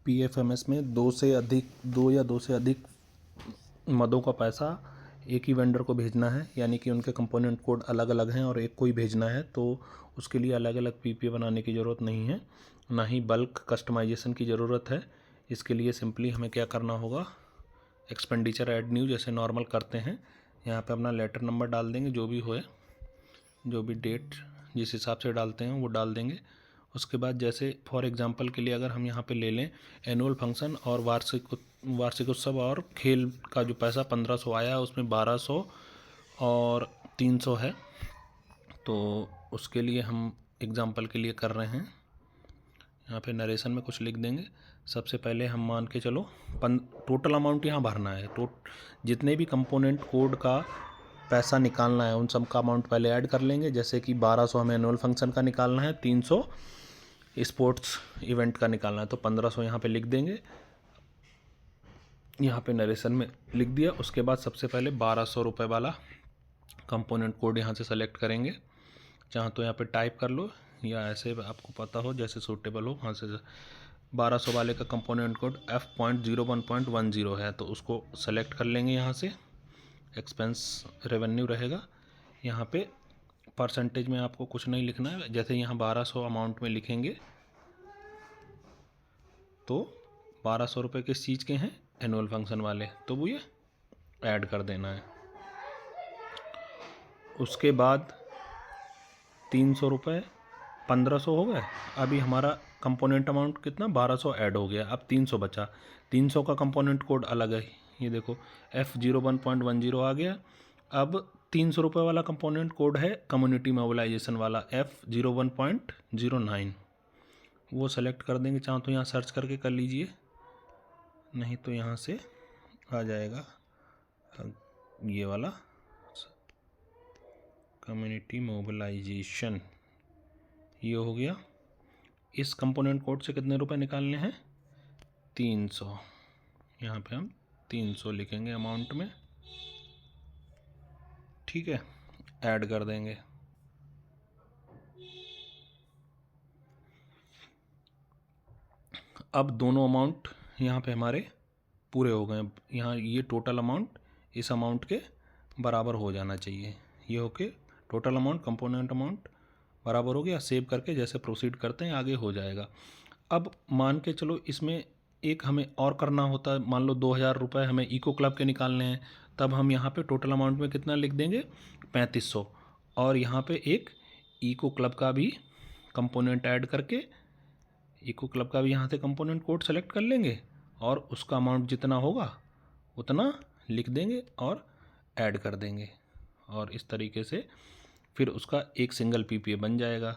PFMS में दो या दो से अधिक मदों का पैसा एक ही वेंडर को भेजना है, यानी कि उनके कंपोनेंट कोड अलग अलग हैं और एक को ही भेजना है, तो उसके लिए अलग अलग पीपीए बनाने की ज़रूरत नहीं है, ना ही बल्क कस्टमाइजेशन की ज़रूरत है। इसके लिए सिंपली हमें क्या करना होगा, एक्सपेंडिचर ऐड न्यू जैसे नॉर्मल करते हैं, यहाँ पे अपना लेटर नंबर डाल देंगे, जो भी होए, जो भी डेट जिस हिसाब से डालते हैं वो डाल देंगे। उसके बाद जैसे फॉर एग्जांपल के लिए अगर हम यहाँ पे ले लें एनुअल फंक्शन और वार्षिक उत्सव और खेल का जो पैसा 1500 आया, उसमें 1200 और 300 है, तो उसके लिए हम एग्जांपल के लिए कर रहे हैं। यहाँ पे नरेशन में कुछ लिख देंगे। सबसे पहले हम मान के चलो टोटल अमाउंट यहाँ भरना है, तो जितने भी कंपोनेंट कोड का पैसा निकालना है उन सब का अमाउंट पहले ऐड कर लेंगे। जैसे कि 1200 हमें एनुअल फंक्शन का निकालना है, 300 स्पोर्ट्स इवेंट का निकालना है, तो 1500 यहाँ पे लिख देंगे, यहाँ पे नरेशन में लिख दिया। उसके बाद सबसे पहले 1200 रुपये वाला कंपोनेंट कोड यहाँ से सेलेक्ट करेंगे, चाहे तो यहाँ पे टाइप कर लो या ऐसे आपको पता हो जैसे सूटेबल हो वहाँ से। 1200 वाले का कंपोनेंट कोड F.01.10 है, तो उसको सेलेक्ट कर लेंगे। यहाँ से एक्सपेंस रेवेन्यू रहेगा, यहाँ पे परसेंटेज में आपको कुछ नहीं लिखना है। जैसे यहाँ 1200 अमाउंट में लिखेंगे तो 1200 रुपये किस चीज़ के हैं, एनुअल फंक्शन वाले, तो वो ये ऐड कर देना है। उसके बाद 300 रुपये 1500 हो गए। अभी हमारा कंपोनेंट अमाउंट कितना 1200 ऐड हो गया, अब 300 बचा। 300 का कंपोनेंट कोड अलग है, ये देखो F01.10 आ गया। अब 300 रुपये वाला कंपोनेंट कोड है कम्युनिटी मोबिलाइजेशन वाला F01.09, वो सेलेक्ट कर देंगे। चाहो तो यहाँ सर्च करके कर लीजिए, नहीं तो यहाँ से आ जाएगा ये वाला कम्युनिटी मोबिलाइजेशन, ये हो गया। इस कंपोनेंट कोड से कितने रुपए निकालने हैं, 300। यहाँ पे हम 300 लिखेंगे अमाउंट में, ठीक है, ऐड कर देंगे। अब दोनों अमाउंट यहाँ पे हमारे पूरे हो गए। यहाँ ये टोटल अमाउंट इस अमाउंट के बराबर हो जाना चाहिए। ये होके टोटल अमाउंट कंपोनेंट अमाउंट बराबर हो गया। सेव करके जैसे प्रोसीड करते हैं आगे हो जाएगा। अब मान के चलो इसमें एक हमें और करना होता है, मान लो 2000 रुपये हमें इको क्लब के निकालने हैं, तब हम यहाँ पे टोटल अमाउंट में कितना लिख देंगे, 3500, और यहाँ पे एक इको क्लब का भी कंपोनेंट ऐड करके इको क्लब का भी यहाँ से कंपोनेंट कोड सेलेक्ट कर लेंगे और उसका अमाउंट जितना होगा उतना लिख देंगे और ऐड कर देंगे, और इस तरीके से फिर उसका एक सिंगल पीपीए बन जाएगा।